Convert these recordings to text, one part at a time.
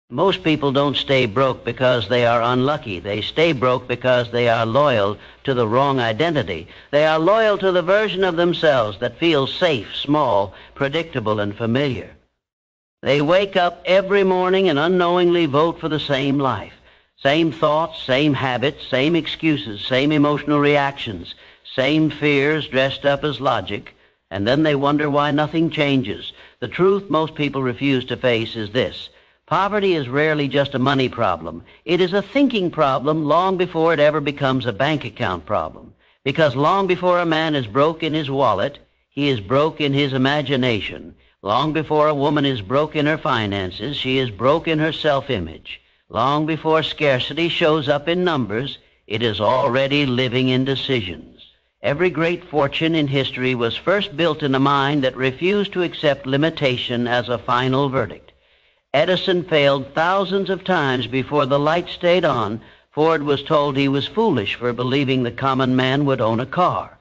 Most people don't stay broke because they are unlucky. They stay broke because they are loyal to the wrong identity. They are loyal to the version of themselves that feels safe, small, predictable, and familiar. They wake up every morning and unknowingly vote for the same life. Same thoughts, same habits, same excuses, same emotional reactions, same fears dressed up as logic, and then they wonder why nothing changes. The truth most people refuse to face is this. Poverty is rarely just a money problem. It is a thinking problem long before it ever becomes a bank account problem. Because long before a man is broke in his wallet, he is broke in his imagination. Long before a woman is broke in her finances, she is broke in her self-image. Long before scarcity shows up in numbers, it is already living in decisions. Every great fortune in history was first built in a mind that refused to accept limitation as a final verdict. Edison failed thousands of times before the light stayed on. Ford was told he was foolish for believing the common man would own a car.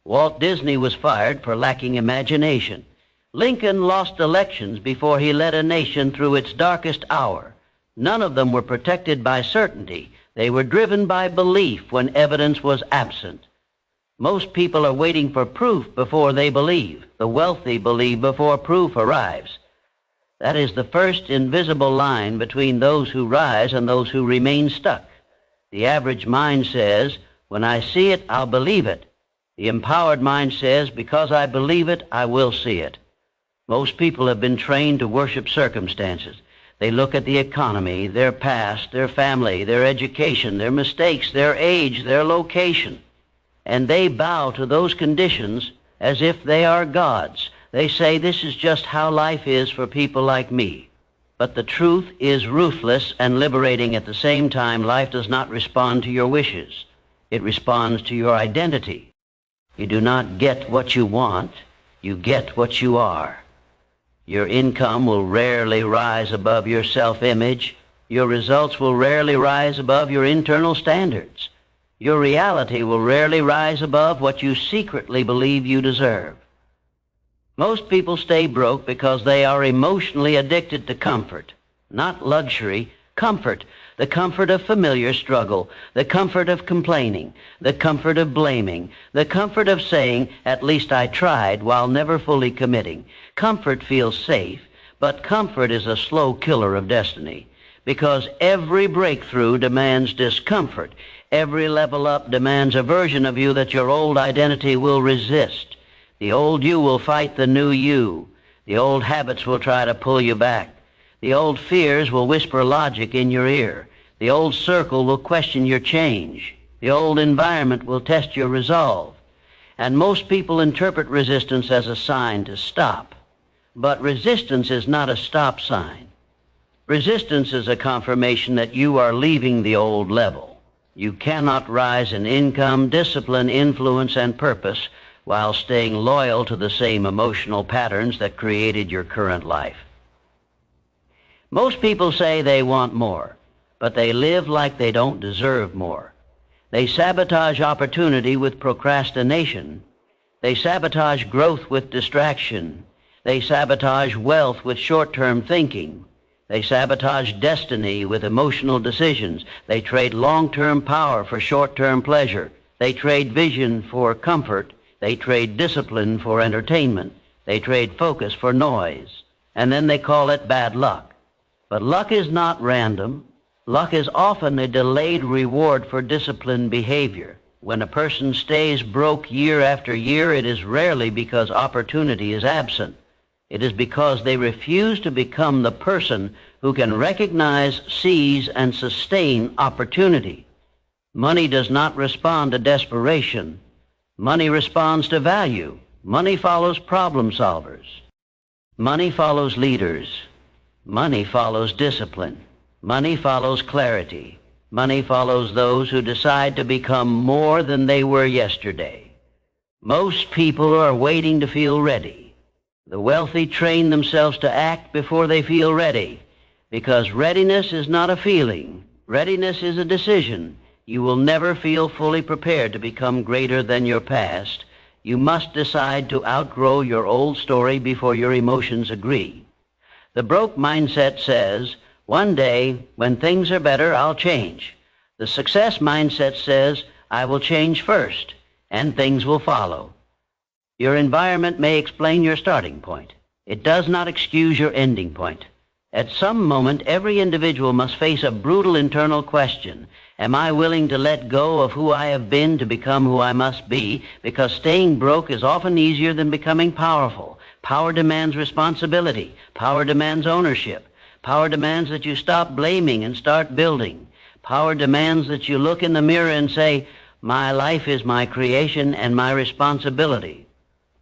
Walt Disney was fired for lacking imagination. Lincoln lost elections before he led a nation through its darkest hour. None of them were protected by certainty. They were driven by belief when evidence was absent. Most people are waiting for proof before they believe. The wealthy believe before proof arrives. That is the first invisible line between those who rise and those who remain stuck. The average mind says, when I see it, I'll believe it. The empowered mind says, because I believe it, I will see it. Most people have been trained to worship circumstances. They look at the economy, their past, their family, their education, their mistakes, their age, their location. And they bow to those conditions as if they are gods. They say this is just how life is for people like me. But the truth is ruthless and liberating at the same time. Life does not respond to your wishes. It responds to your identity. You do not get what you want. You get what you are. Your income will rarely rise above your self-image. Your results will rarely rise above your internal standards. Your reality will rarely rise above what you secretly believe you deserve. Most people stay broke because they are emotionally addicted to comfort, not luxury, comfort, the comfort of familiar struggle, the comfort of complaining, the comfort of blaming, the comfort of saying, at least I tried, while never fully committing. Comfort feels safe, but comfort is a slow killer of destiny, because every breakthrough demands discomfort. Every level up demands a version of you that your old identity will resist. The old you will fight the new you. The old habits will try to pull you back. The old fears will whisper logic in your ear. The old circle will question your change. The old environment will test your resolve. And most people interpret resistance as a sign to stop. But resistance is not a stop sign. Resistance is a confirmation that you are leaving the old level. You cannot rise in income, discipline, influence, and purpose while staying loyal to the same emotional patterns that created your current life. Most people say they want more, but they live like they don't deserve more. They sabotage opportunity with procrastination. They sabotage growth with distraction. They sabotage wealth with short-term thinking. They sabotage destiny with emotional decisions. They trade long-term power for short-term pleasure. They trade vision for comfort. They trade discipline for entertainment. They trade focus for noise. And then they call it bad luck. But luck is not random. Luck is often a delayed reward for disciplined behavior. When a person stays broke year after year, it is rarely because opportunity is absent. It is because they refuse to become the person who can recognize, seize, and sustain opportunity. Money does not respond to desperation. Money responds to value. Money follows problem solvers. Money follows leaders. Money follows discipline. Money follows clarity. Money follows those who decide to become more than they were yesterday. Most people are waiting to feel ready. The wealthy train themselves to act before they feel ready, because readiness is not a feeling. Readiness is a decision. You will never feel fully prepared to become greater than your past. You must decide to outgrow your old story before your emotions agree. The broke mindset says, One day, when things are better, I'll change. The success mindset says, I will change first, and things will follow. Your environment may explain your starting point. It does not excuse your ending point. At some moment, every individual must face a brutal internal question. Am I willing to let go of who I have been to become who I must be? Because staying broke is often easier than becoming powerful. Power demands responsibility. Power demands ownership. Power demands that you stop blaming and start building. Power demands that you look in the mirror and say, my life is my creation and my responsibility.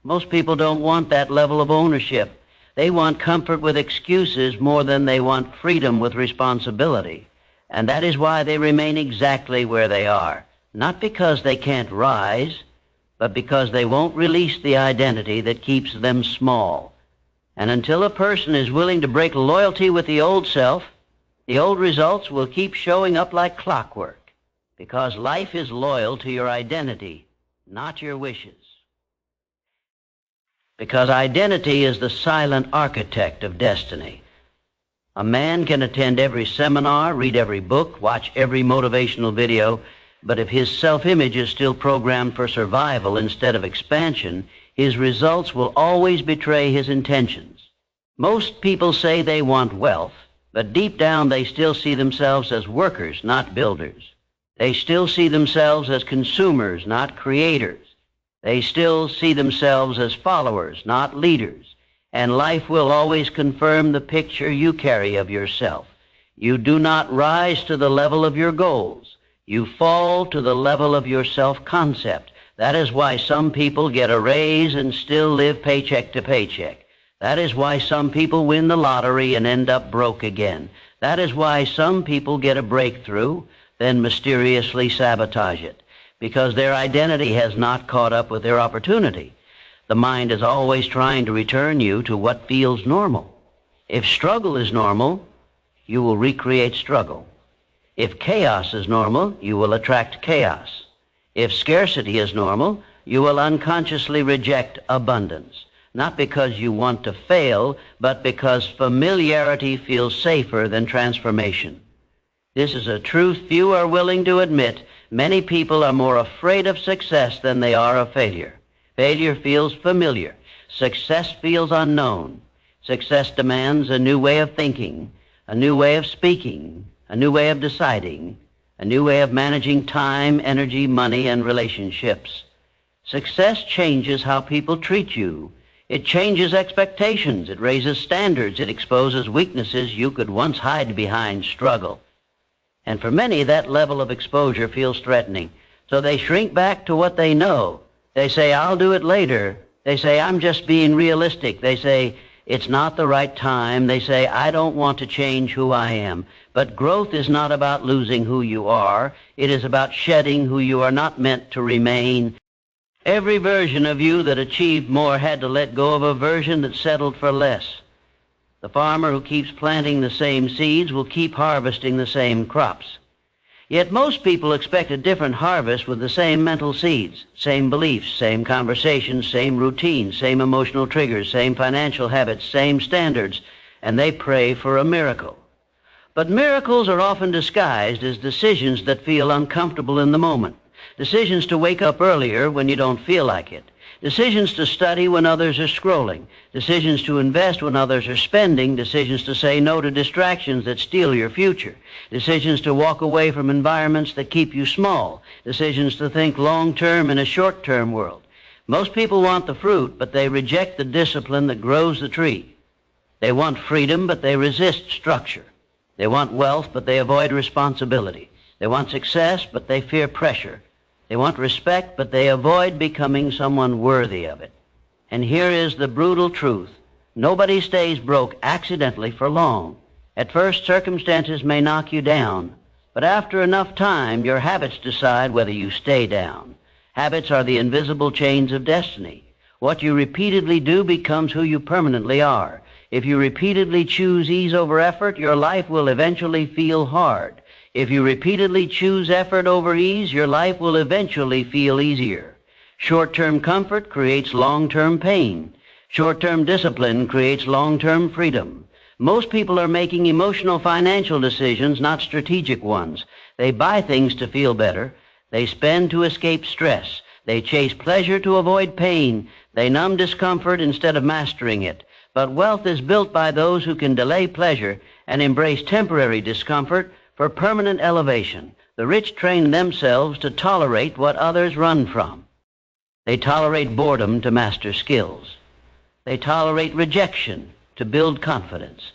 Most people don't want that level of ownership. They want comfort with excuses more than they want freedom with responsibility. And that is why they remain exactly where they are. Not because they can't rise, but because they won't release the identity that keeps them small. And until a person is willing to break loyalty with the old self, the old results will keep showing up like clockwork. Because life is loyal to your identity, not your wishes. Because identity is the silent architect of destiny. A man can attend every seminar, read every book, watch every motivational video, but if his self-image is still programmed for survival instead of expansion, his results will always betray his intentions. Most people say they want wealth, but deep down they still see themselves as workers, not builders. They still see themselves as consumers, not creators. They still see themselves as followers, not leaders. And life will always confirm the picture you carry of yourself. You do not rise to the level of your goals. You fall to the level of your self-concept. That is why some people get a raise and still live paycheck to paycheck. That is why some people win the lottery and end up broke again. That is why some people get a breakthrough, then mysteriously sabotage it. Because their identity has not caught up with their opportunity. The mind is always trying to return you to what feels normal. If struggle is normal, you will recreate struggle. If chaos is normal, you will attract chaos. If scarcity is normal, you will unconsciously reject abundance. Not because you want to fail, but because familiarity feels safer than transformation. This is a truth few are willing to admit. Many people are more afraid of success than they are of failure. Failure feels familiar. Success feels unknown. Success demands a new way of thinking, a new way of speaking, a new way of deciding, a new way of managing time, energy, money, and relationships. Success changes how people treat you. It changes expectations. It raises standards. It exposes weaknesses you could once hide behind struggle. And for many, that level of exposure feels threatening. So they shrink back to what they know. They say, I'll do it later. They say, I'm just being realistic. They say, it's not the right time. They say, I don't want to change who I am. But growth is not about losing who you are. It is about shedding who you are not meant to remain. Every version of you that achieved more had to let go of a version that settled for less. The farmer who keeps planting the same seeds will keep harvesting the same crops. Yet most people expect a different harvest with the same mental seeds, same beliefs, same conversations, same routines, same emotional triggers, same financial habits, same standards, and they pray for a miracle. But miracles are often disguised as decisions that feel uncomfortable in the moment, decisions to wake up earlier when you don't feel like it, decisions to study when others are scrolling, decisions to invest when others are spending, decisions to say no to distractions that steal your future, decisions to walk away from environments that keep you small, decisions to think long-term in a short-term world. Most people want the fruit, but they reject the discipline that grows the tree. They want freedom, but they resist structure. They want wealth, but they avoid responsibility. They want success, but they fear pressure. They want respect, but they avoid becoming someone worthy of it. And here is the brutal truth. Nobody stays broke accidentally for long. At first, circumstances may knock you down, but after enough time, your habits decide whether you stay down. Habits are the invisible chains of destiny. What you repeatedly do becomes who you permanently are. If you repeatedly choose ease over effort, your life will eventually feel hard. If you repeatedly choose effort over ease, your life will eventually feel easier. Short-term comfort creates long-term pain. Short-term discipline creates long-term freedom. Most people are making emotional financial decisions, not strategic ones. They buy things to feel better. They spend to escape stress. They chase pleasure to avoid pain. They numb discomfort instead of mastering it. But wealth is built by those who can delay pleasure and embrace temporary discomfort for permanent elevation. The rich train themselves to tolerate what others run from. They tolerate boredom to master skills. They tolerate rejection to build confidence.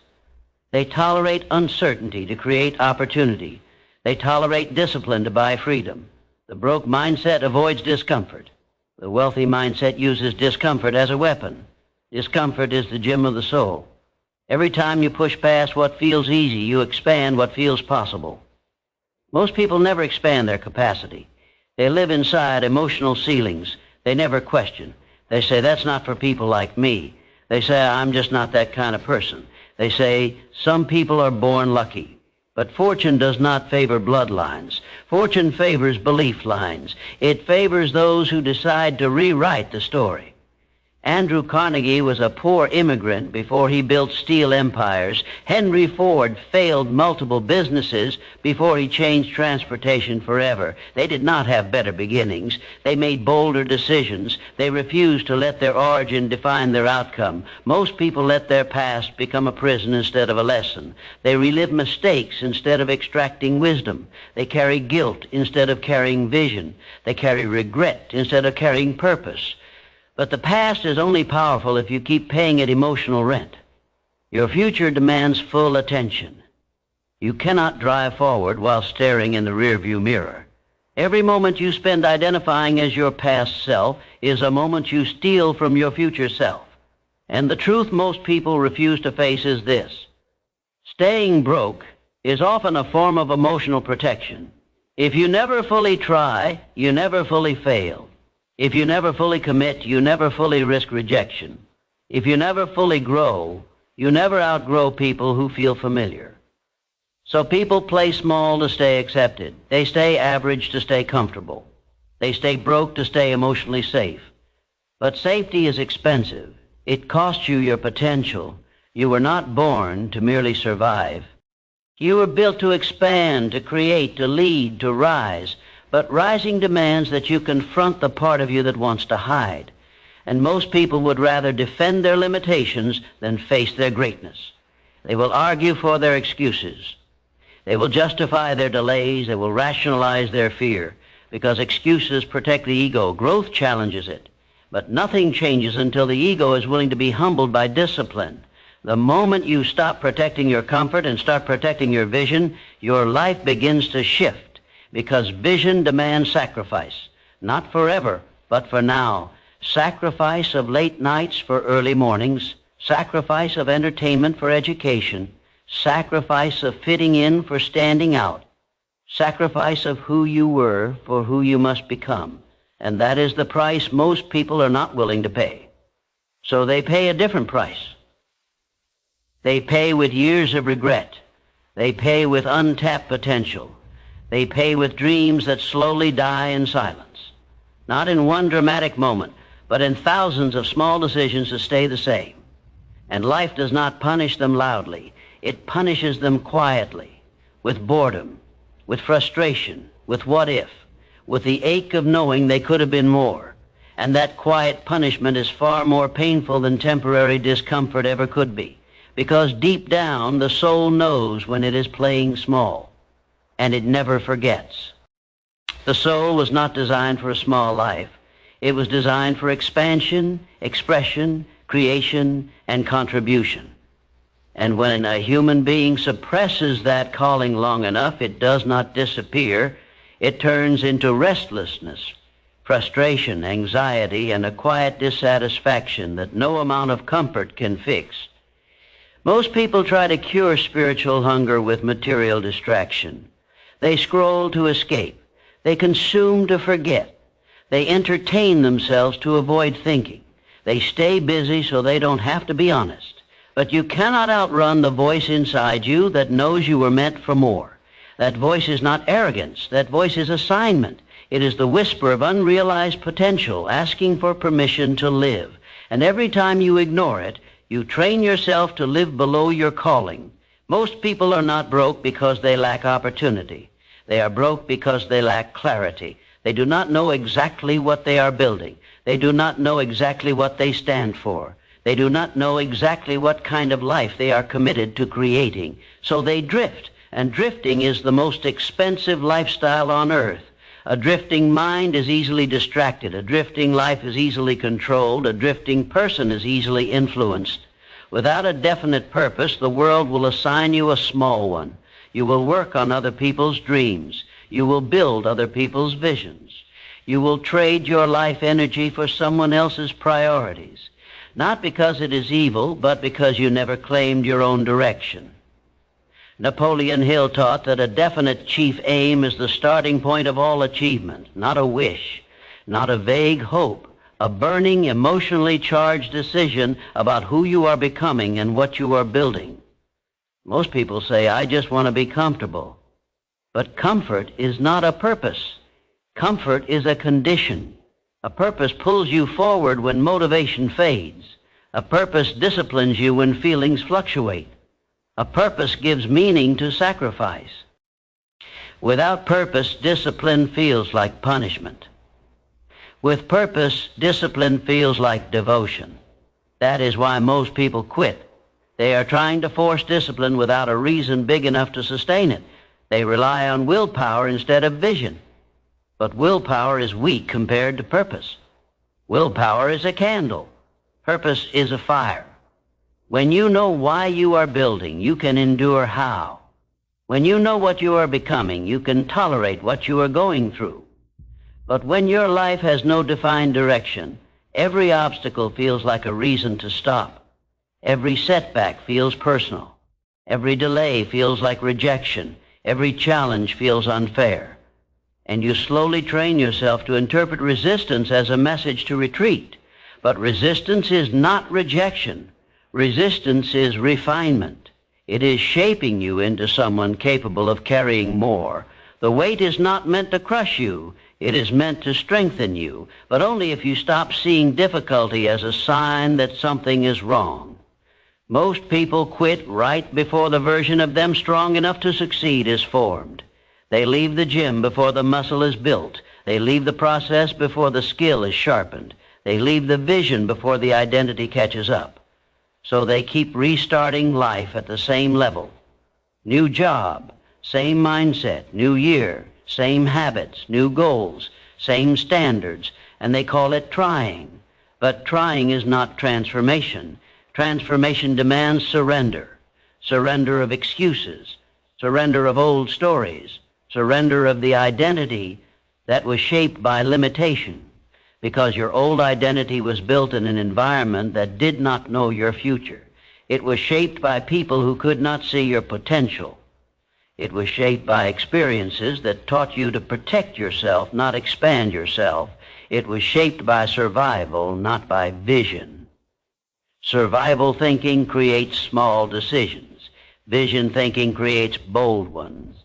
They tolerate uncertainty to create opportunity. They tolerate discipline to buy freedom. The broke mindset avoids discomfort. The wealthy mindset uses discomfort as a weapon. Discomfort is the gym of the soul. Every time you push past what feels easy, you expand what feels possible. Most people never expand their capacity. They live inside emotional ceilings. They never question. They say, that's not for people like me. They say, I'm just not that kind of person. They say, some people are born lucky. But fortune does not favor bloodlines. Fortune favors belief lines. It favors those who decide to rewrite the story. Andrew Carnegie was a poor immigrant before he built steel empires. Henry Ford failed multiple businesses before he changed transportation forever. They did not have better beginnings. They made bolder decisions. They refused to let their origin define their outcome. Most people let their past become a prison instead of a lesson. They relive mistakes instead of extracting wisdom. They carry guilt instead of carrying vision. They carry regret instead of carrying purpose. But the past is only powerful if you keep paying it emotional rent. Your future demands full attention. You cannot drive forward while staring in the rearview mirror. Every moment you spend identifying as your past self is a moment you steal from your future self. And the truth most people refuse to face is this. Staying broke is often a form of emotional protection. If you never fully try, you never fully fail. If you never fully commit, you never fully risk rejection. If you never fully grow, you never outgrow people who feel familiar. So people play small to stay accepted. They stay average to stay comfortable. They stay broke to stay emotionally safe. But safety is expensive. It costs you your potential. You were not born to merely survive. You were built to expand, to create, to lead, to rise. But rising demands that you confront the part of you that wants to hide. And most people would rather defend their limitations than face their greatness. They will argue for their excuses. They will justify their delays. They will rationalize their fear because excuses protect the ego. Growth challenges it. But nothing changes until the ego is willing to be humbled by discipline. The moment you stop protecting your comfort and start protecting your vision, your life begins to shift. Because vision demands sacrifice, not forever, but for now. Sacrifice of late nights for early mornings, sacrifice of entertainment for education, sacrifice of fitting in for standing out, sacrifice of who you were for who you must become. And that is the price most people are not willing to pay. So they pay a different price. They pay with years of regret. They pay with untapped potential. They pay with dreams that slowly die in silence. Not in one dramatic moment, but in thousands of small decisions that stay the same. And life does not punish them loudly. It punishes them quietly, with boredom, with frustration, with what if, with the ache of knowing they could have been more. And that quiet punishment is far more painful than temporary discomfort ever could be, because deep down the soul knows when it is playing small. And it never forgets. The soul was not designed for a small life. It was designed for expansion, expression, creation, and contribution. And when a human being suppresses that calling long enough, it does not disappear. It turns into restlessness, frustration, anxiety, and a quiet dissatisfaction that no amount of comfort can fix. Most people try to cure spiritual hunger with material distraction. They scroll to escape. They consume to forget. They entertain themselves to avoid thinking. They stay busy so they don't have to be honest. But you cannot outrun the voice inside you that knows you were meant for more. That voice is not arrogance. That voice is assignment. It is the whisper of unrealized potential asking for permission to live. And every time you ignore it, You train yourself to live below your calling. Most people are not broke because they lack opportunity. They are broke because they lack clarity. They do not know exactly what they are building. They do not know exactly what they stand for. They do not know exactly what kind of life they are committed to creating. So they drift, and drifting is the most expensive lifestyle on earth. A drifting mind is easily distracted. A drifting life is easily controlled. A drifting person is easily influenced. Without a definite purpose, the world will assign you a small one. You will work on other people's dreams. You will build other people's visions. You will trade your life energy for someone else's priorities, not because it is evil, but because you never claimed your own direction. Napoleon Hill taught that a definite chief aim is the starting point of all achievement, not a wish, not a vague hope, a burning, emotionally charged decision about who you are becoming and what you are building. Most people say, I just want to be comfortable. But comfort is not a purpose. Comfort is a condition. A purpose pulls you forward when motivation fades. A purpose disciplines you when feelings fluctuate. A purpose gives meaning to sacrifice. Without purpose, discipline feels like punishment. With purpose, discipline feels like devotion. That is why most people quit. They are trying to force discipline without a reason big enough to sustain it. They rely on willpower instead of vision. But willpower is weak compared to purpose. Willpower is a candle. Purpose is a fire. When you know why you are building, you can endure how. When you know what you are becoming, you can tolerate what you are going through. But when your life has no defined direction, every obstacle feels like a reason to stop. Every setback feels personal. Every delay feels like rejection. Every challenge feels unfair. And you slowly train yourself to interpret resistance as a message to retreat. But resistance is not rejection. Resistance is refinement. It is shaping you into someone capable of carrying more. The weight is not meant to crush you. It is meant to strengthen you, but only if you stop seeing difficulty as a sign that something is wrong. Most people quit right before the version of them strong enough to succeed is formed. They leave the gym before the muscle is built. They leave the process before the skill is sharpened. They leave the vision before the identity catches up. So they keep restarting life at the same level. New job, same mindset, new year, same habits, new goals, same standards, and they call it trying. But trying is not transformation. Transformation demands surrender. Surrender of excuses, surrender of old stories, surrender of the identity that was shaped by limitation, because your old identity was built in an environment that did not know your future. It was shaped by people who could not see your potential. It was shaped by experiences that taught you to protect yourself, not expand yourself. It was shaped by survival, not by vision. Survival thinking creates small decisions. Vision thinking creates bold ones.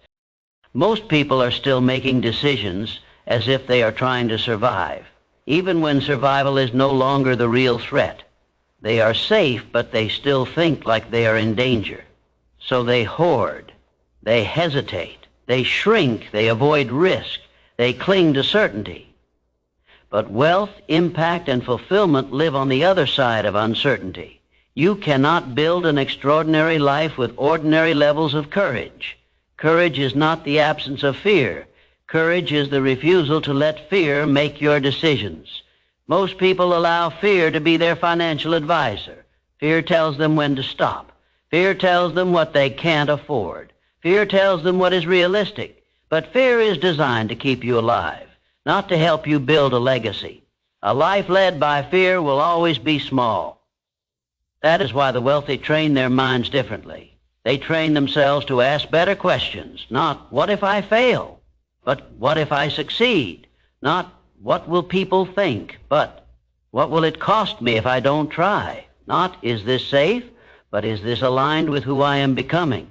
Most people are still making decisions as if they are trying to survive, even when survival is no longer the real threat. They are safe, but they still think like they are in danger. So they hoard. They hesitate, they shrink, they avoid risk, they cling to certainty. But wealth, impact, and fulfillment live on the other side of uncertainty. You cannot build an extraordinary life with ordinary levels of courage. Courage is not the absence of fear. Courage is the refusal to let fear make your decisions. Most people allow fear to be their financial advisor. Fear tells them when to stop. Fear tells them what they can't afford. Fear tells them what is realistic, but fear is designed to keep you alive, not to help you build a legacy. A life led by fear will always be small. That is why the wealthy train their minds differently. They train themselves to ask better questions, not what if I fail, but what if I succeed, not what will people think, but what will it cost me if I don't try, not is this safe, but is this aligned with who I am becoming.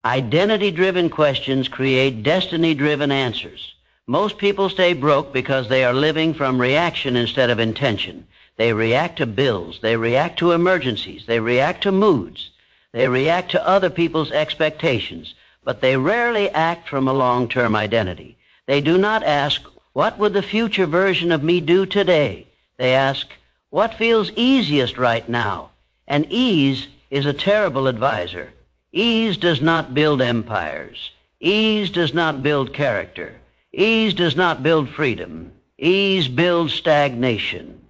Identity-driven questions create destiny-driven answers. Most people stay broke because they are living from reaction instead of intention. They react to bills. They react to emergencies. They react to moods. They react to other people's expectations. But they rarely act from a long-term identity. They do not ask, what would the future version of me do today? They ask, what feels easiest right now? And ease is a terrible advisor. Ease does not build empires. Ease does not build character. Ease does not build freedom. Ease builds stagnation.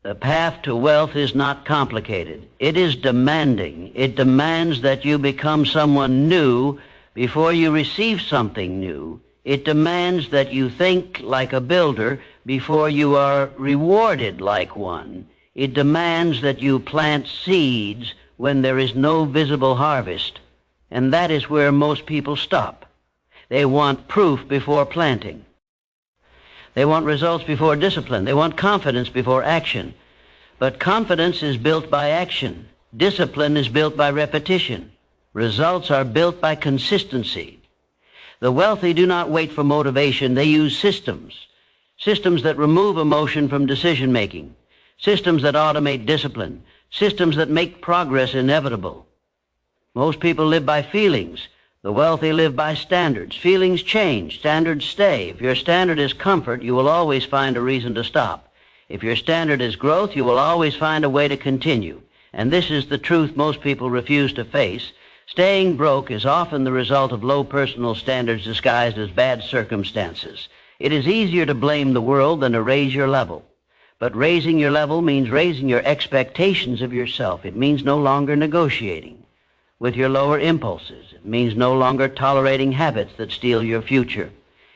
The path to wealth is not complicated. It is demanding. It demands that you become someone new before you receive something new. It demands that you think like a builder before you are rewarded like one. It demands that you plant seeds when there is no visible harvest. And that is where most people stop. They want proof before planting. They want results before discipline. They want confidence before action. But confidence is built by action. Discipline is built by repetition. Results are built by consistency. The wealthy do not wait for motivation. They use systems. Systems that remove emotion from decision-making. Systems that automate discipline. Systems that make progress inevitable. Most people live by feelings. The wealthy live by standards. Feelings change. Standards stay. If your standard is comfort, you will always find a reason to stop. If your standard is growth, you will always find a way to continue. And this is the truth most people refuse to face. Staying broke is often the result of low personal standards disguised as bad circumstances. It is easier to blame the world than to raise your level. But raising your level means raising your expectations of yourself. It means no longer negotiating with your lower impulses. It means no longer tolerating habits that steal your future.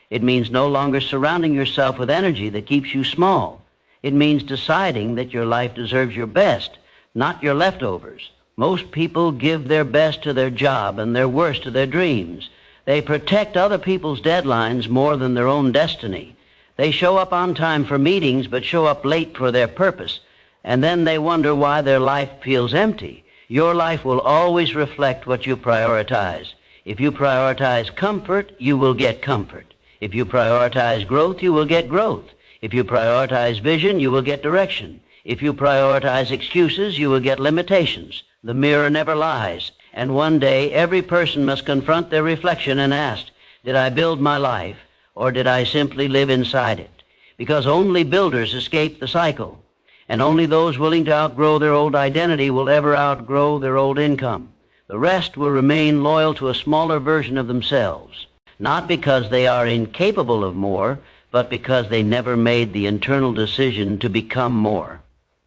It means no longer surrounding yourself with energy that keeps you small. It means deciding that your life deserves your best, not your leftovers. Most people give their best to their job and their worst to their dreams. They protect other people's deadlines more than their own destiny. They show up on time for meetings but show up late for their purpose, and then they wonder why their life feels empty. Your life will always reflect what you prioritize. If you prioritize comfort, you will get comfort. If you prioritize growth, you will get growth. If you prioritize vision, you will get direction. If you prioritize excuses, you will get limitations. The mirror never lies, and one day every person must confront their reflection and ask, did I build my life, or did I simply live inside it? Because only builders escape the cycle, and only those willing to outgrow their old identity will ever outgrow their old income. The rest will remain loyal to a smaller version of themselves, not because they are incapable of more, but because they never made the internal decision to become more.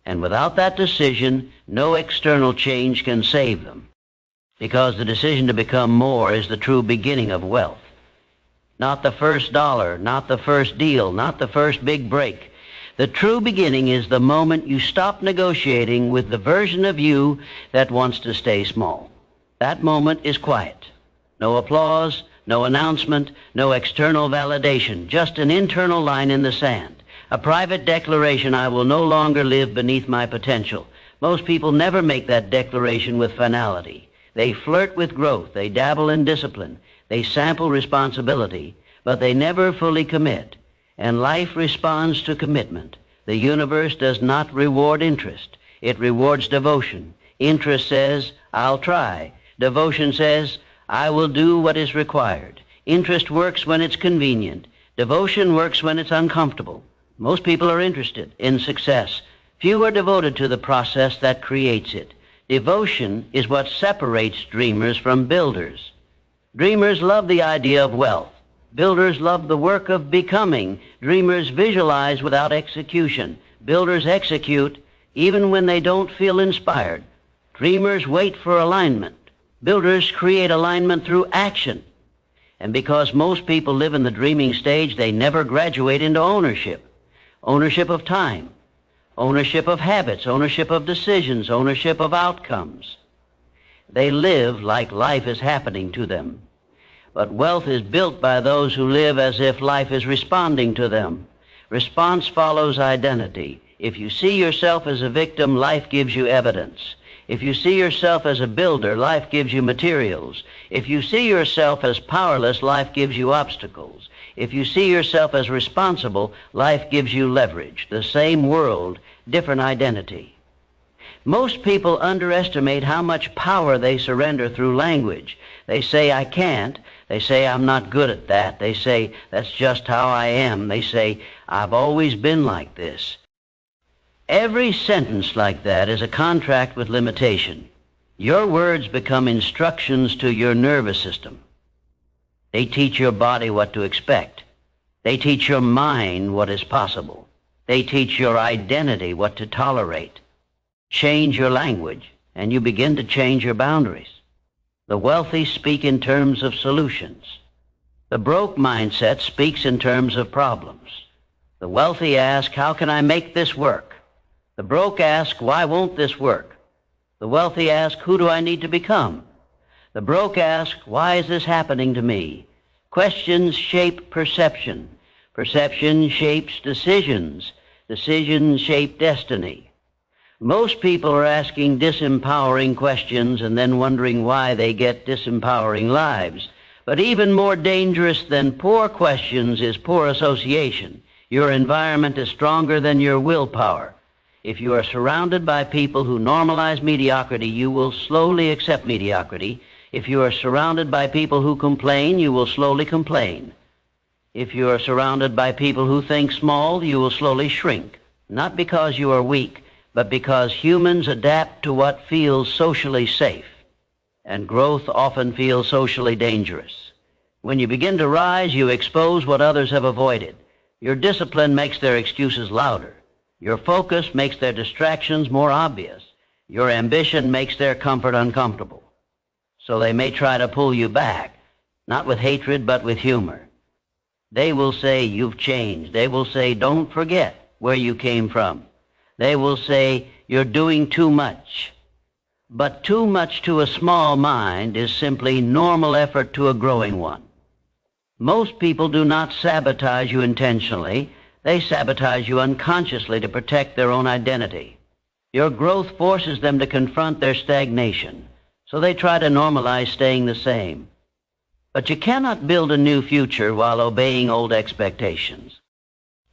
And without that decision, no external change can save them, because the decision to become more is the true beginning of wealth. Not the first dollar, not the first deal, not the first big break. The true beginning is the moment you stop negotiating with the version of you that wants to stay small. That moment is quiet. No applause, no announcement, no external validation, just an internal line in the sand. A private declaration, I will no longer live beneath my potential. Most people never make that declaration with finality. They flirt with growth, they dabble in discipline, they sample responsibility, but they never fully commit. And life responds to commitment. The universe does not reward interest. It rewards devotion. Interest says, I'll try. Devotion says, I will do what is required. Interest works when it's convenient. Devotion works when it's uncomfortable. Most people are interested in success. Few are devoted to the process that creates it. Devotion is what separates dreamers from builders. Dreamers love the idea of wealth. Builders love the work of becoming. Dreamers visualize without execution. Builders execute even when they don't feel inspired. Dreamers wait for alignment. Builders create alignment through action. And because most people live in the dreaming stage, they never graduate into ownership. Ownership of time, ownership of habits, ownership of decisions, ownership of outcomes. They live like life is happening to them. But wealth is built by those who live as if life is responding to them. Response follows identity. If you see yourself as a victim, life gives you evidence. If you see yourself as a builder, life gives you materials. If you see yourself as powerless, life gives you obstacles. If you see yourself as responsible, life gives you leverage. The same world different identity. Most people underestimate how much power they surrender through language. They say, I can't. They say, I'm not good at that. They say, that's just how I am. They say, I've always been like this. Every sentence like that is a contract with limitation. Your words become instructions to your nervous system. They teach your body what to expect. They teach your mind what is possible. They teach your identity what to tolerate. Change your language, and you begin to change your boundaries. The wealthy speak in terms of solutions. The broke mindset speaks in terms of problems. The wealthy ask, how can I make this work? The broke ask, why won't this work? The wealthy ask, who do I need to become? The broke ask, why is this happening to me? Questions shape perception. Perception shapes decisions. Decisions shape destiny. Most people are asking disempowering questions and then wondering why they get disempowering lives. But even more dangerous than poor questions is poor association. Your environment is stronger than your willpower. If you are surrounded by people who normalize mediocrity, you will slowly accept mediocrity. If you are surrounded by people who complain, you will slowly complain. If you are surrounded by people who think small, you will slowly shrink. Not because you are weak, but because humans adapt to what feels socially safe, and growth often feels socially dangerous. When you begin to rise, you expose what others have avoided. Your discipline makes their excuses louder. Your focus makes their distractions more obvious. Your ambition makes their comfort uncomfortable. So they may try to pull you back, not with hatred, but with humor. They will say, you've changed. They will say, don't forget where you came from. They will say, you're doing too much. But too much to a small mind is simply normal effort to a growing one. Most people do not sabotage you intentionally. They sabotage you unconsciously to protect their own identity. Your growth forces them to confront their stagnation, so they try to normalize staying the same. But you cannot build a new future while obeying old expectations.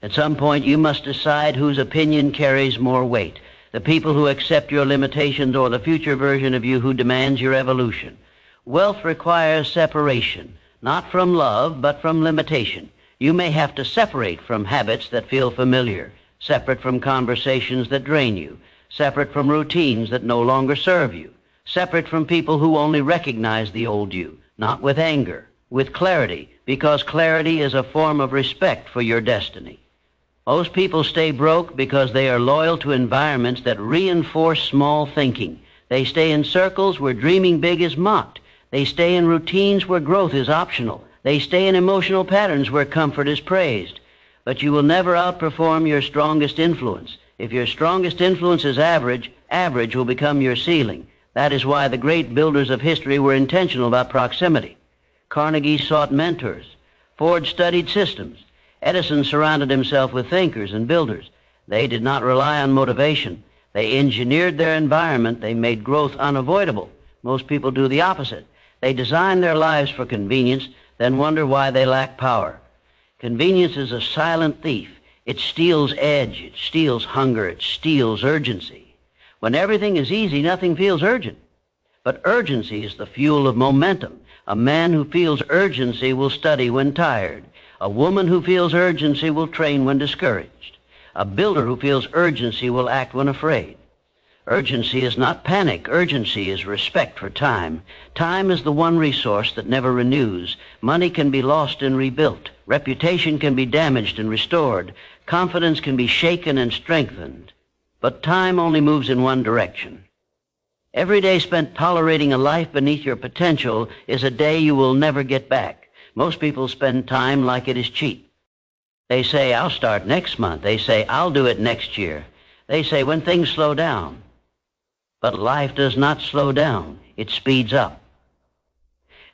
At some point, you must decide whose opinion carries more weight, the people who accept your limitations or the future version of you who demands your evolution. Wealth requires separation, not from love, but from limitation. You may have to separate from habits that feel familiar, separate from conversations that drain you, separate from routines that no longer serve you, separate from people who only recognize the old you, not with anger, with clarity, because clarity is a form of respect for your destiny. Most people stay broke because they are loyal to environments that reinforce small thinking. They stay in circles where dreaming big is mocked. They stay in routines where growth is optional. They stay in emotional patterns where comfort is praised. But you will never outperform your strongest influence. If your strongest influence is average, average will become your ceiling. That is why the great builders of history were intentional about proximity. Carnegie sought mentors. Ford studied systems. Edison surrounded himself with thinkers and builders. They did not rely on motivation. They engineered their environment. They made growth unavoidable. Most people do the opposite. They design their lives for convenience, then wonder why they lack power. Convenience is a silent thief. It steals edge. It steals hunger. It steals urgency. When everything is easy, nothing feels urgent. But urgency is the fuel of momentum. A man who feels urgency will study when tired. A woman who feels urgency will train when discouraged. A builder who feels urgency will act when afraid. Urgency is not panic. Urgency is respect for time. Time is the one resource that never renews. Money can be lost and rebuilt. Reputation can be damaged and restored. Confidence can be shaken and strengthened. But time only moves in one direction. Every day spent tolerating a life beneath your potential is a day you will never get back. Most people spend time like it is cheap. They say, I'll start next month. They say, I'll do it next year. They say, when things slow down. But life does not slow down. It speeds up.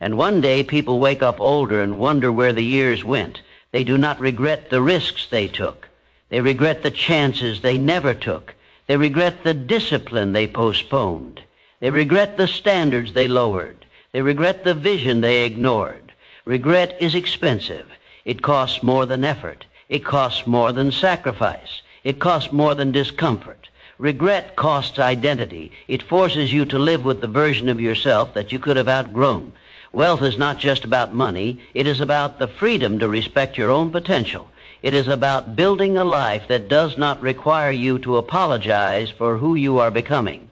And one day people wake up older and wonder where the years went. They do not regret the risks they took. They regret the chances they never took. They regret the discipline they postponed. They regret the standards they lowered. They regret the vision they ignored. Regret is expensive. It costs more than effort. It costs more than sacrifice. It costs more than discomfort. Regret costs identity. It forces you to live with the version of yourself that you could have outgrown. Wealth is not just about money. It is about the freedom to respect your own potential. It is about building a life that does not require you to apologize for who you are becoming.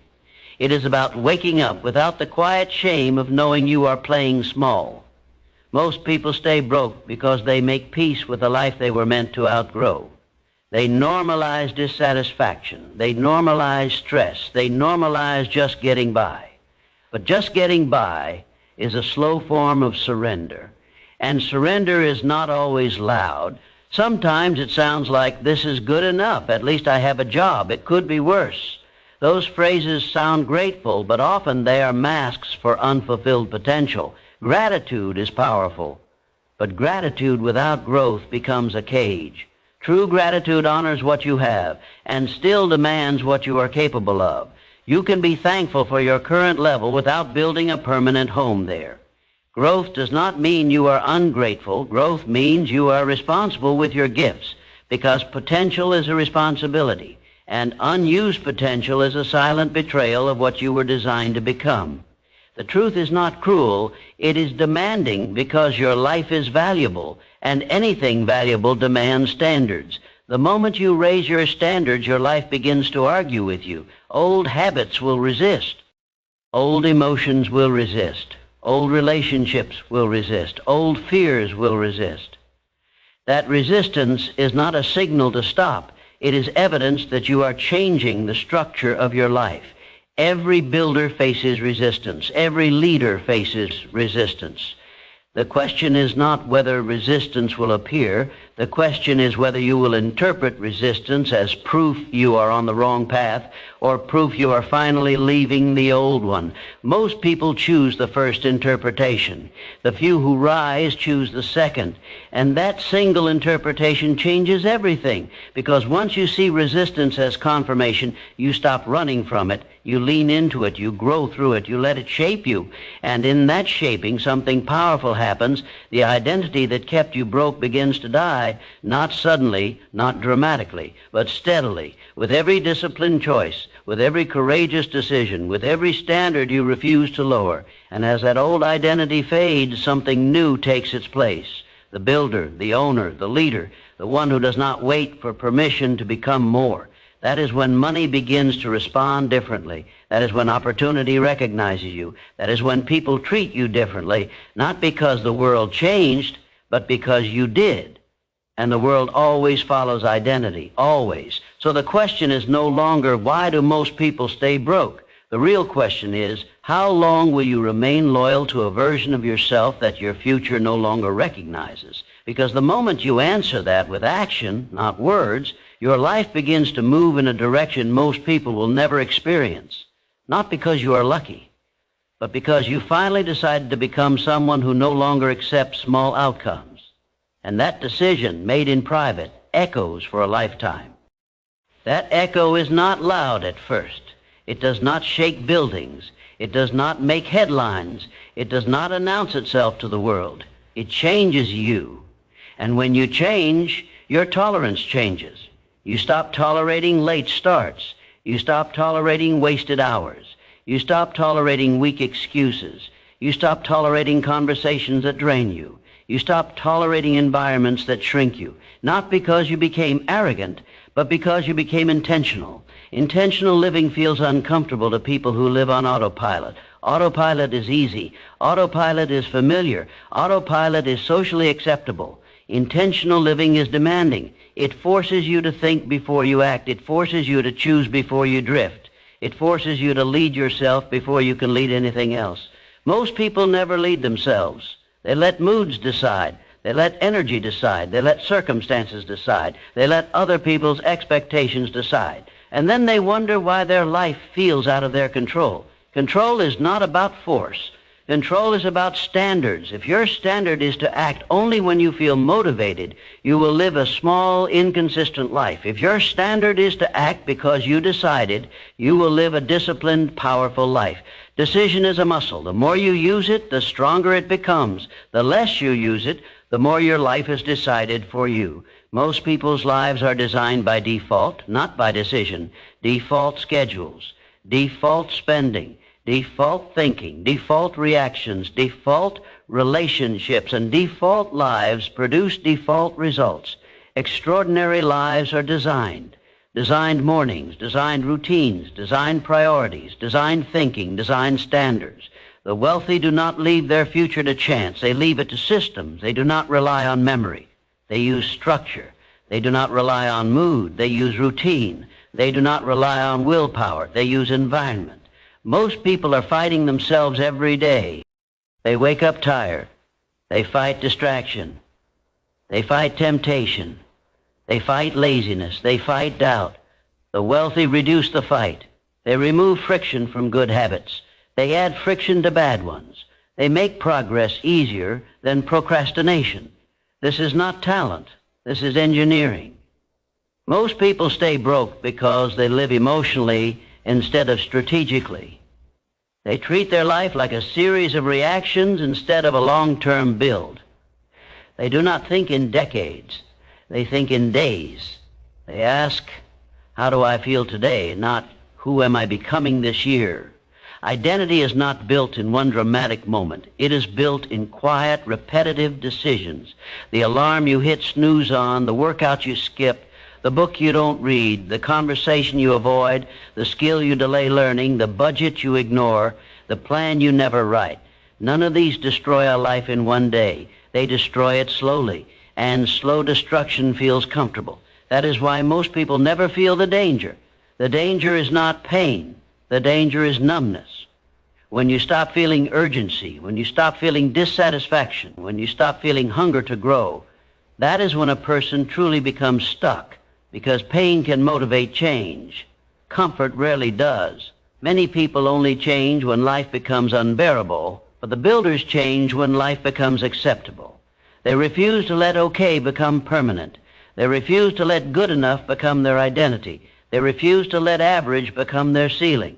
It is about waking up without the quiet shame of knowing you are playing small. Most people stay broke because they make peace with the life they were meant to outgrow. They normalize dissatisfaction. They normalize stress. They normalize just getting by. But just getting by is a slow form of surrender. And surrender is not always loud. Sometimes it sounds like, this is good enough. At least I have a job. It could be worse. Those phrases sound grateful, but often they are masks for unfulfilled potential. Gratitude is powerful, but gratitude without growth becomes a cage. True gratitude honors what you have and still demands what you are capable of. You can be thankful for your current level without building a permanent home there. Growth does not mean you are ungrateful. Growth means you are responsible with your gifts, because potential is a responsibility, and unused potential is a silent betrayal of what you were designed to become. The truth is not cruel. It is demanding, because your life is valuable, and anything valuable demands standards. The moment you raise your standards, your life begins to argue with you. Old habits will resist. Old emotions will resist. Old relationships will resist. Old fears will resist. That resistance is not a signal to stop. It is evidence that you are changing the structure of your life. Every builder faces resistance. Every leader faces resistance. The question is not whether resistance will appear. The question is whether you will interpret resistance as proof you are on the wrong path or proof you are finally leaving the old one. Most people choose the first interpretation. The few who rise choose the second. And that single interpretation changes everything, because once you see resistance as confirmation, you stop running from it. You lean into it. You grow through it. You let it shape you. And in that shaping, something powerful happens. The identity that kept you broke begins to die, not suddenly, not dramatically, but steadily, with every disciplined choice, with every courageous decision, with every standard you refuse to lower. And as that old identity fades, something new takes its place. The builder, the owner, the leader, the one who does not wait for permission to become more. That is when money begins to respond differently. That is when opportunity recognizes you. That is when people treat you differently, not because the world changed, but because you did. And the world always follows identity, always. So the question is no longer, why do most people stay broke? The real question is, how long will you remain loyal to a version of yourself that your future no longer recognizes? Because the moment you answer that with action, not words, your life begins to move in a direction most people will never experience. Not because you are lucky, but because you finally decided to become someone who no longer accepts small outcomes. And that decision, made in private, echoes for a lifetime. That echo is not loud at first. It does not shake buildings. It does not make headlines. It does not announce itself to the world. It changes you. And when you change, your tolerance changes. You stop tolerating late starts. You stop tolerating wasted hours. You stop tolerating weak excuses. You stop tolerating conversations that drain you. You stop tolerating environments that shrink you, not because you became arrogant, but because you became intentional. Intentional living feels uncomfortable to people who live on autopilot. Autopilot is easy. Autopilot is familiar. Autopilot is socially acceptable. Intentional living is demanding. It forces you to think before you act. It forces you to choose before you drift. It forces you to lead yourself before you can lead anything else. Most people never lead themselves. They let moods decide. They let energy decide. They let circumstances decide. They let other people's expectations decide. And then they wonder why their life feels out of their control. Control is not about force. Control is about standards. If your standard is to act only when you feel motivated, you will live a small, inconsistent life. If your standard is to act because you decided, you will live a disciplined, powerful life. Decision is a muscle. The more you use it, the stronger it becomes. The less you use it, the more your life is decided for you. Most people's lives are designed by default, not by decision. Default schedules, default spending, default thinking, default reactions, default relationships, and default lives produce default results. Extraordinary lives are designed. Designed mornings, designed routines, designed priorities, designed thinking, designed standards. The wealthy do not leave their future to chance. They leave it to systems. They do not rely on memory. They use structure. They do not rely on mood. They use routine. They do not rely on willpower. They use environment. Most people are fighting themselves every day. They wake up tired. They fight distraction. They fight temptation. They fight laziness. They fight doubt. The wealthy reduce the fight. They remove friction from good habits. They add friction to bad ones. They make progress easier than procrastination. This is not talent. This is engineering. Most people stay broke because they live emotionally instead of strategically. They treat their life like a series of reactions instead of a long-term build. They do not think in decades. They think in days. They ask, how do I feel today, not who am I becoming this year? Identity is not built in one dramatic moment. It is built in quiet, repetitive decisions. The alarm you hit snooze on, the workout you skip, the book you don't read, the conversation you avoid, the skill you delay learning, the budget you ignore, the plan you never write. None of these destroy a life in one day. They destroy it slowly, and slow destruction feels comfortable. That is why most people never feel the danger. The danger is not pain. The danger is numbness. When you stop feeling urgency, when you stop feeling dissatisfaction, when you stop feeling hunger to grow, that is when a person truly becomes stuck, because pain can motivate change. Comfort rarely does. Many people only change when life becomes unbearable, but the builders change when life becomes acceptable. They refuse to let okay become permanent. They refuse to let good enough become their identity. They refuse to let average become their ceiling.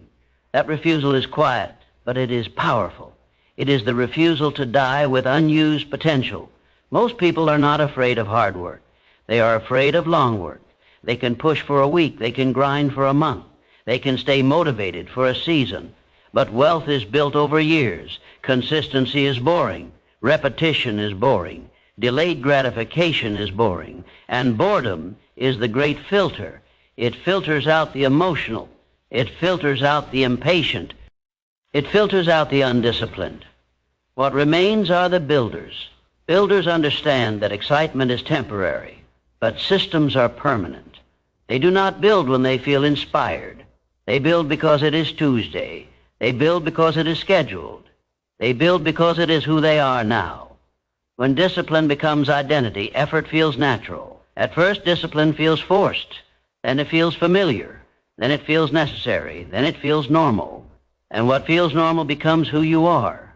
That refusal is quiet, but it is powerful. It is the refusal to die with unused potential. Most people are not afraid of hard work. They are afraid of long work. They can push for a week. They can grind for a month. They can stay motivated for a season. But wealth is built over years. Consistency is boring. Repetition is boring. Delayed gratification is boring. And boredom is the great filter. It filters out the emotional. It filters out the impatient. It filters out the undisciplined. What remains are the builders. Builders understand that excitement is temporary, but systems are permanent. They do not build when they feel inspired. They build because it is Tuesday. They build because it is scheduled. They build because it is who they are now. When discipline becomes identity, effort feels natural. At first, discipline feels forced. Then it feels familiar. Then it feels necessary. Then it feels normal. And what feels normal becomes who you are.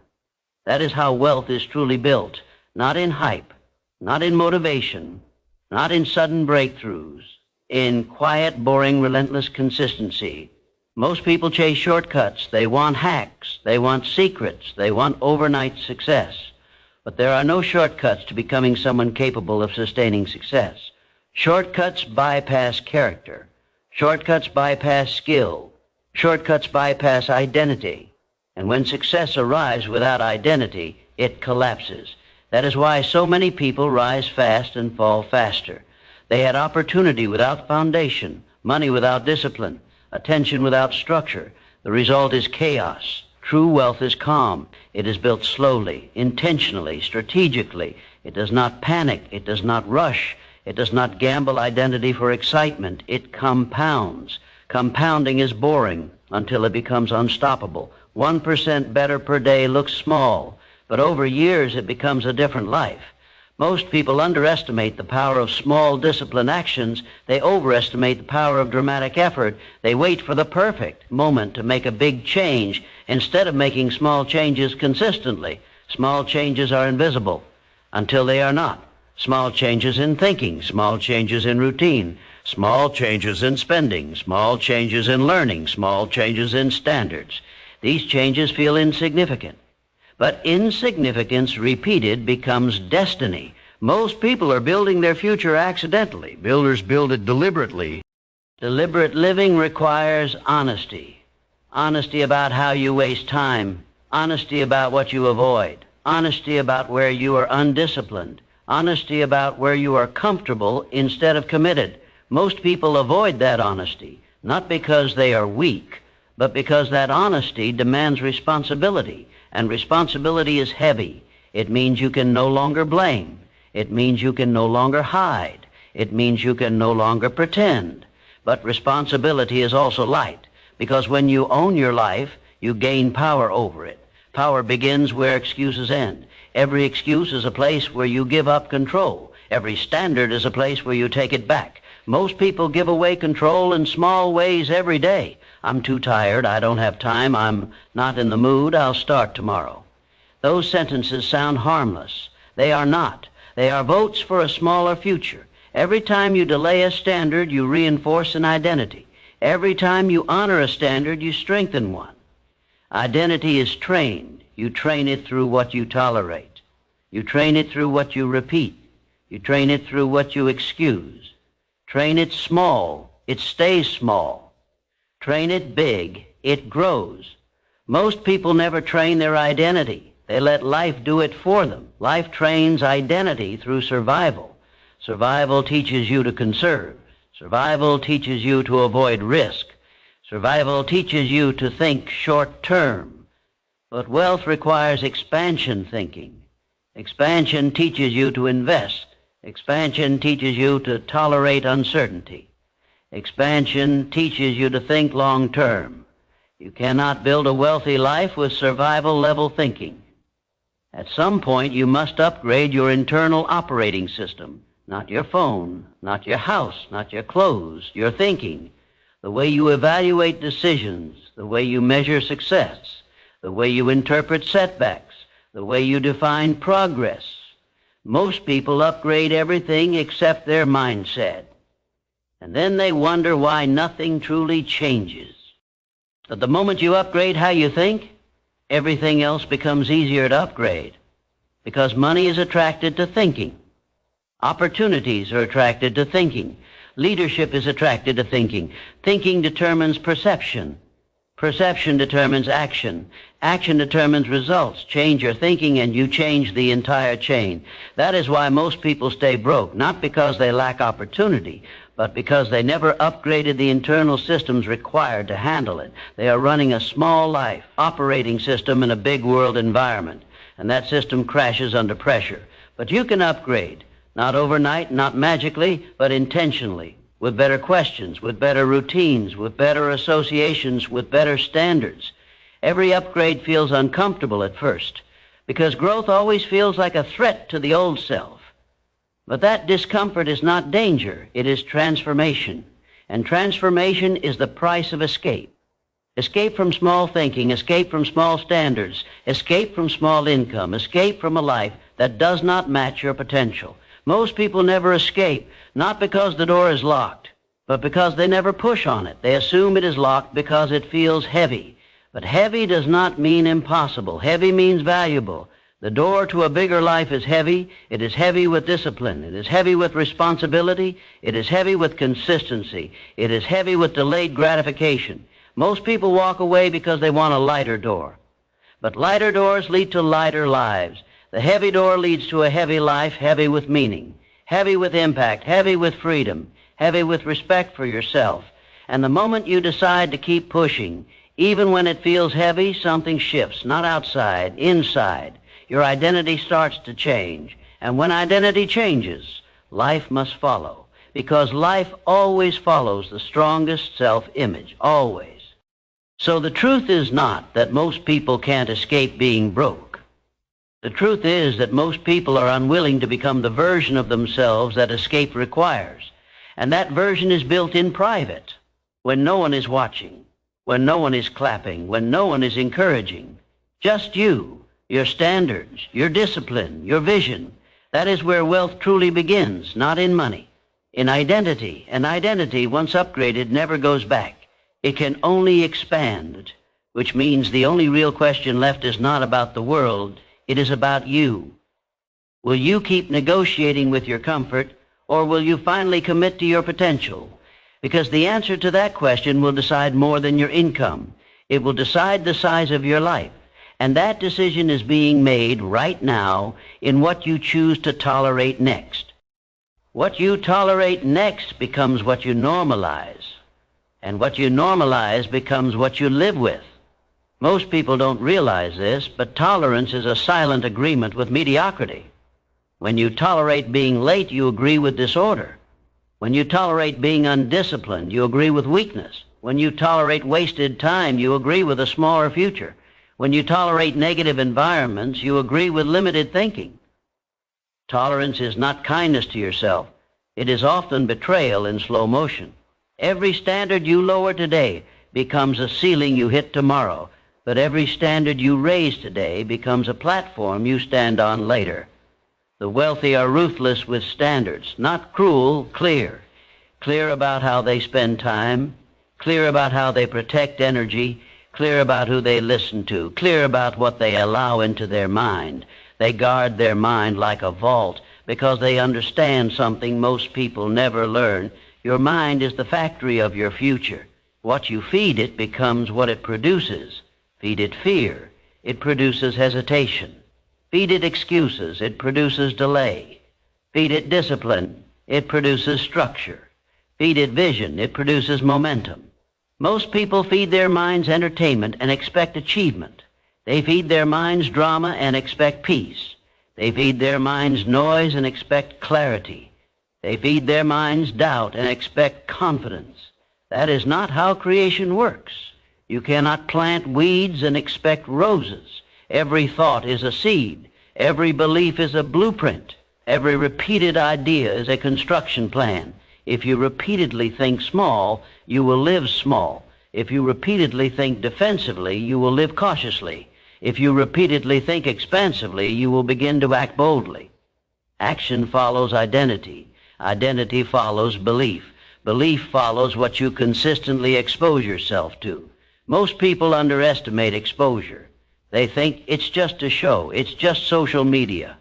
That is how wealth is truly built. Not in hype, not in motivation, not in sudden breakthroughs, in quiet, boring, relentless consistency. Most people chase shortcuts. They want hacks. They want secrets. They want overnight success. But there are no shortcuts to becoming someone capable of sustaining success. Shortcuts bypass character. Shortcuts bypass skill. Shortcuts bypass identity. And when success arrives without identity, it collapses. That is why so many people rise fast and fall faster. They had opportunity without foundation, money without discipline, attention without structure. The result is chaos. True wealth is calm. It is built slowly, intentionally, strategically. It does not panic. It does not rush. It does not gamble identity for excitement. It compounds. Compounding is boring until it becomes unstoppable. 1% better per day looks small, but over years it becomes a different life. Most people underestimate the power of small disciplined actions. They overestimate the power of dramatic effort. They wait for the perfect moment to make a big change instead of making small changes consistently. Small changes are invisible until they are not. Small changes in thinking, small changes in routine, small changes in spending, small changes in learning, small changes in standards. These changes feel insignificant. But insignificance repeated becomes destiny. Most people are building their future accidentally. Builders build it deliberately. Deliberate living requires honesty. Honesty about how you waste time. Honesty about what you avoid. Honesty about where you are undisciplined. Honesty about where you are comfortable instead of committed. Most people avoid that honesty, not because they are weak, but because that honesty demands responsibility, and responsibility is heavy. It means you can no longer blame. It means you can no longer hide. It means you can no longer pretend. But responsibility is also light, because when you own your life, you gain power over it. Power begins where excuses end. Every excuse is a place where you give up control. Every standard is a place where you take it back. Most people give away control in small ways every day. I'm too tired. I don't have time. I'm not in the mood. I'll start tomorrow. Those sentences sound harmless. They are not. They are votes for a smaller future. Every time you delay a standard, you reinforce an identity. Every time you honor a standard, you strengthen one. Identity is trained. You train it through what you tolerate. You train it through what you repeat. You train it through what you excuse. Train it small, it stays small. Train it big, it grows. Most people never train their identity. They let life do it for them. Life trains identity through survival. Survival teaches you to conserve. Survival teaches you to avoid risk. Survival teaches you to think short term. But wealth requires expansion thinking. Expansion teaches you to invest. Expansion teaches you to tolerate uncertainty. Expansion teaches you to think long term. You cannot build a wealthy life with survival-level thinking. At some point, you must upgrade your internal operating system. Not your phone, not your house, not your clothes, your thinking. The way you evaluate decisions, the way you measure success, the way you interpret setbacks, the way you define progress. Most people upgrade everything except their mindset. And then they wonder why nothing truly changes. But the moment you upgrade how you think, everything else becomes easier to upgrade, because money is attracted to thinking. Opportunities are attracted to thinking. Leadership is attracted to thinking. Thinking determines perception. Perception determines action. Action determines results. Change your thinking and you change the entire chain. That is why most people stay broke, not because they lack opportunity, but because they never upgraded the internal systems required to handle it. They are running a small life, operating system in a big world environment, and that system crashes under pressure. But you can upgrade, not overnight, not magically, but intentionally, with better questions, with better routines, with better associations, with better standards. Every upgrade feels uncomfortable at first, because growth always feels like a threat to the old self. But that discomfort is not danger, it is transformation. And transformation is the price of escape. Escape from small thinking, escape from small standards, escape from small income, escape from a life that does not match your potential. Most people never escape, not because the door is locked, but because they never push on it. They assume it is locked because it feels heavy. But heavy does not mean impossible. Heavy means valuable. The door to a bigger life is heavy. It is heavy with discipline. It is heavy with responsibility. It is heavy with consistency. It is heavy with delayed gratification. Most people walk away because they want a lighter door. But lighter doors lead to lighter lives. The heavy door leads to a heavy life, heavy with meaning, heavy with impact, heavy with freedom, heavy with respect for yourself. And the moment you decide to keep pushing, even when it feels heavy, something shifts, not outside, inside. Your identity starts to change. And when identity changes, life must follow, because life always follows the strongest self-image, always. So the truth is not that most people can't escape being broke. The truth is that most people are unwilling to become the version of themselves that escape requires. And that version is built in private, when no one is watching, when no one is clapping, when no one is encouraging. Just you, your standards, your discipline, your vision. That is where wealth truly begins, not in money. In identity. And identity, once upgraded, never goes back. It can only expand, which means the only real question left is not about the world. It is about you. Will you keep negotiating with your comfort, or will you finally commit to your potential? Because the answer to that question will decide more than your income. It will decide the size of your life. And that decision is being made right now in what you choose to tolerate next. What you tolerate next becomes what you normalize. And what you normalize becomes what you live with. Most people don't realize this, but tolerance is a silent agreement with mediocrity. When you tolerate being late, you agree with disorder. When you tolerate being undisciplined, you agree with weakness. When you tolerate wasted time, you agree with a smaller future. When you tolerate negative environments, you agree with limited thinking. Tolerance is not kindness to yourself. It is often betrayal in slow motion. Every standard you lower today becomes a ceiling you hit tomorrow, but every standard you raise today becomes a platform you stand on later. The wealthy are ruthless with standards, not cruel, clear. Clear about how they spend time, clear about how they protect energy, clear about who they listen to, clear about what they allow into their mind. They guard their mind like a vault because they understand something most people never learn. Your mind is the factory of your future. What you feed it becomes what it produces. Feed it fear, it produces hesitation. Feed it excuses, it produces delay. Feed it discipline, it produces structure. Feed it vision, it produces momentum. Most people feed their minds entertainment and expect achievement. They feed their minds drama and expect peace. They feed their minds noise and expect clarity. They feed their minds doubt and expect confidence. That is not how creation works. You cannot plant weeds and expect roses. Every thought is a seed. Every belief is a blueprint. Every repeated idea is a construction plan. If you repeatedly think small, you will live small. If you repeatedly think defensively, you will live cautiously. If you repeatedly think expansively, you will begin to act boldly. Action follows identity. Identity follows belief. Belief follows what you consistently expose yourself to. Most people underestimate exposure. They think it's just a show. It's just social media.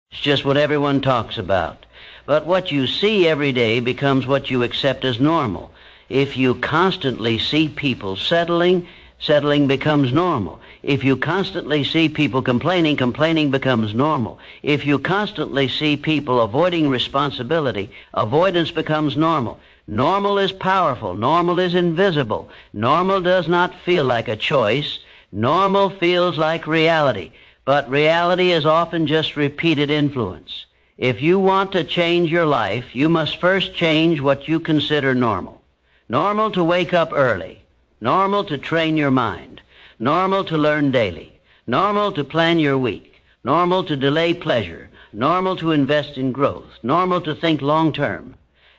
It's just what everyone talks about. But what you see every day becomes what you accept as normal. If you constantly see people settling, settling becomes normal. If you constantly see people complaining, complaining becomes normal. If you constantly see people avoiding responsibility, avoidance becomes normal. Normal is powerful. Normal is invisible. Normal does not feel like a choice. Normal feels like reality. But reality is often just repeated influence. If you want to change your life, you must first change what you consider normal. Normal to wake up early. Normal to train your mind. Normal to learn daily. Normal to plan your week. Normal to delay pleasure. Normal to invest in growth. Normal to think long term.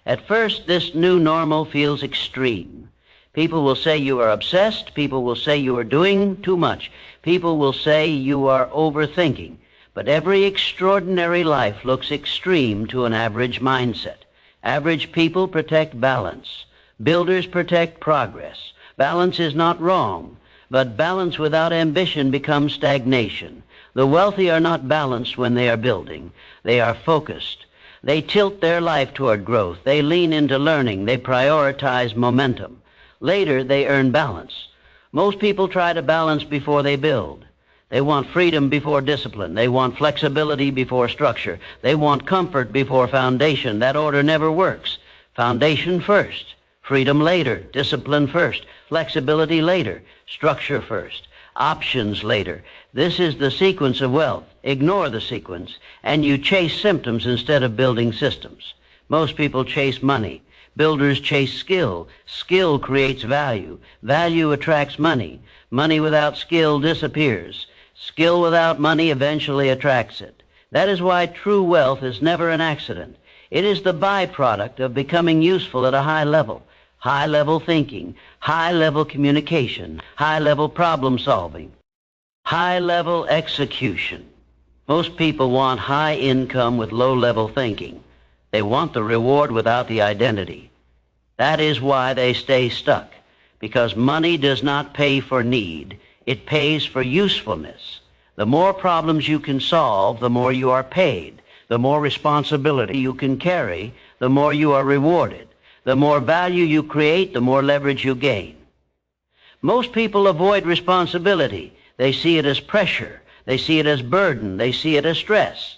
At first, this new normal feels extreme. People will say you are obsessed. People will say you are doing too much. People will say you are overthinking. But every extraordinary life looks extreme to an average mindset. Average people protect balance. Builders protect progress. Balance is not wrong, but balance without ambition becomes stagnation. The wealthy are not balanced when they are building. They are focused. They tilt their life toward growth. They lean into learning. They prioritize momentum. Later, they earn balance. Most people try to balance before they build. They want freedom before discipline. They want flexibility before structure. They want comfort before foundation. That order never works. Foundation first. Freedom later. Discipline first. Flexibility later. Structure first. Options later. This is the sequence of wealth. Ignore the sequence, and you chase symptoms instead of building systems. Most people chase money. Builders chase skill. Skill creates value. Value attracts money. Money without skill disappears. Skill without money eventually attracts it. That is why true wealth is never an accident. It is the byproduct of becoming useful at a high level. High-level thinking, high-level communication, high-level problem-solving, high-level execution. Most people want high income with low-level thinking. They want the reward without the identity. That is why they stay stuck, because money does not pay for need. It pays for usefulness. The more problems you can solve, the more you are paid. The more responsibility you can carry, the more you are rewarded. The more value you create, the more leverage you gain. Most people avoid responsibility. They see it as pressure. They see it as burden. They see it as stress.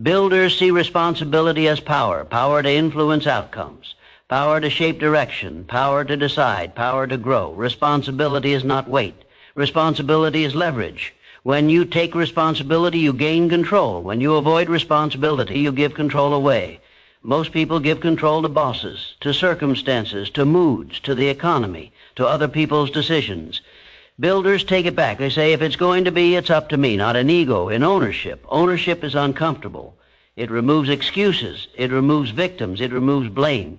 Builders see responsibility as power, power to influence outcomes, power to shape direction, power to decide, power to grow. Responsibility is not weight. Responsibility is leverage. When you take responsibility, you gain control. When you avoid responsibility, you give control away. Most people give control to bosses, to circumstances, to moods, to the economy, to other people's decisions. Builders take it back. They say, if it's going to be, it's up to me, not an ego, in ownership. Ownership is uncomfortable. It removes excuses. It removes victims. It removes blame.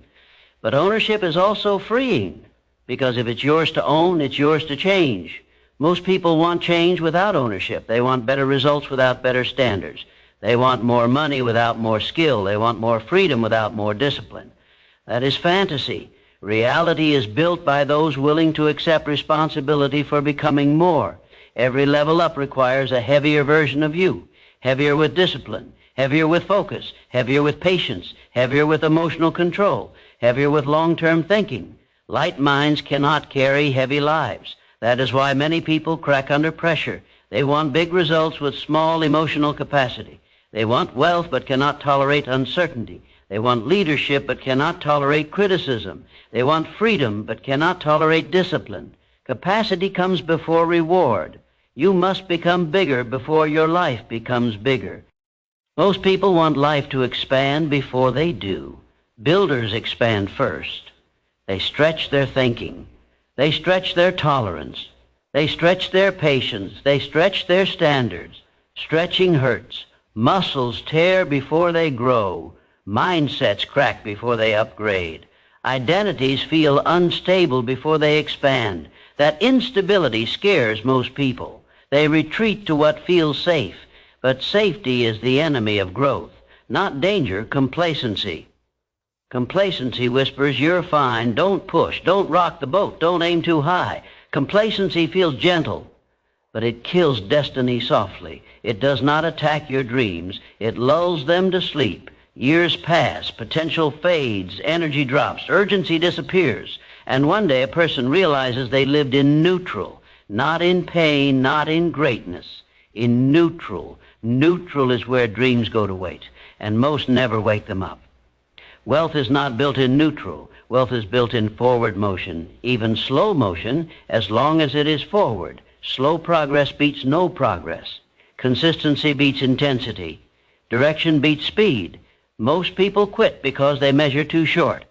But ownership is also freeing, because if it's yours to own, it's yours to change. Most people want change without ownership. They want better results without better standards. They want more money without more skill. They want more freedom without more discipline. That is fantasy. Reality is built by those willing to accept responsibility for becoming more. Every level up requires a heavier version of you, heavier with discipline, heavier with focus, heavier with patience, heavier with emotional control, heavier with long-term thinking. Light minds cannot carry heavy lives. That is why many people crack under pressure. They want big results with small emotional capacity. They want wealth but cannot tolerate uncertainty. They want leadership but cannot tolerate criticism. They want freedom but cannot tolerate discipline. Capacity comes before reward. You must become bigger before your life becomes bigger. Most people want life to expand before they do. Builders expand first. They stretch their thinking. They stretch their tolerance. They stretch their patience. They stretch their standards. Stretching hurts. Muscles tear before they grow. Mindsets crack before they upgrade. Identities feel unstable before they expand. That instability scares most people. They retreat to what feels safe. But safety is the enemy of growth. Not danger, complacency. Complacency whispers, you're fine, don't push, don't rock the boat, don't aim too high. Complacency feels gentle, but it kills destiny softly. It does not attack your dreams. It lulls them to sleep. Years pass, potential fades, energy drops, urgency disappears, and one day a person realizes they lived in neutral, not in pain, not in greatness, in neutral. Neutral is where dreams go to wait, and most never wake them up. Wealth is not built in neutral. Wealth is built in forward motion, even slow motion, as long as it is forward. Slow progress beats no progress. Consistency beats intensity. Direction beats speed. Most people quit because they measure too short.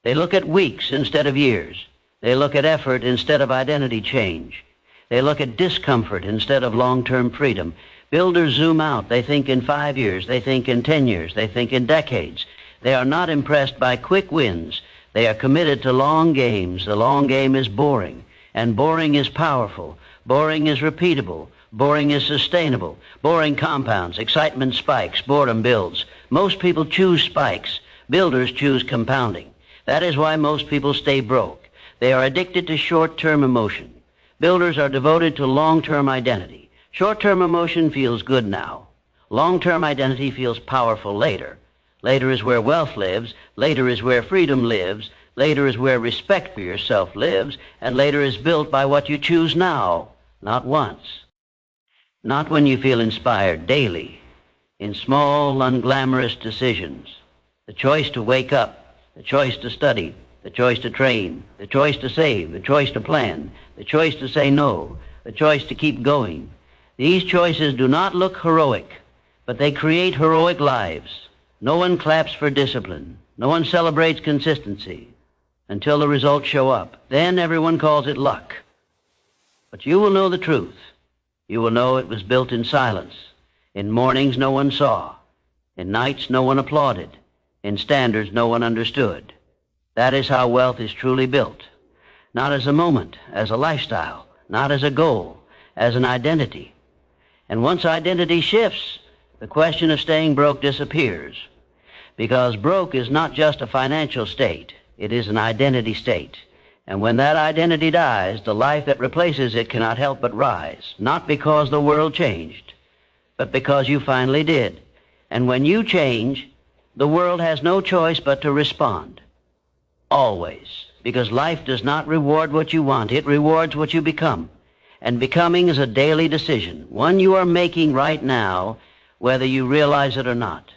They look at weeks instead of years. They look at effort instead of identity change. They look at discomfort instead of long-term freedom. Builders zoom out. They think in 5 years. They think in 10 years. They think in decades. They are not impressed by quick wins. They are committed to long games. The long game is boring, and boring is powerful. Boring is repeatable. Boring is sustainable. Boring compounds. Excitement spikes. Boredom builds. Most people choose spikes. Builders choose compounding. That is why most people stay broke. They are addicted to short-term emotion. Builders are devoted to long-term identity. Short-term emotion feels good now. Long-term identity feels powerful later. Later is where wealth lives. Later is where freedom lives. Later is where respect for yourself lives. And later is built by what you choose now, not once. Not when you feel inspired, daily, in small, unglamorous decisions. The choice to wake up, the choice to study, the choice to train, the choice to save, the choice to plan, the choice to say no, the choice to keep going. These choices do not look heroic, but they create heroic lives. No one claps for discipline. No one celebrates consistency until the results show up. Then everyone calls it luck. But you will know the truth. You will know it was built in silence. In mornings no one saw. In nights no one applauded. In standards no one understood. That is how wealth is truly built. Not as a moment, as a lifestyle, not as a goal, as an identity. And once identity shifts, the question of staying broke disappears. Because broke is not just a financial state. It is an identity state. And when that identity dies, the life that replaces it cannot help but rise. Not because the world changed, but because you finally did. And when you change, the world has no choice but to respond. Always. Because life does not reward what you want. It rewards what you become. And becoming is a daily decision, one you are making right now, whether you realize it or not.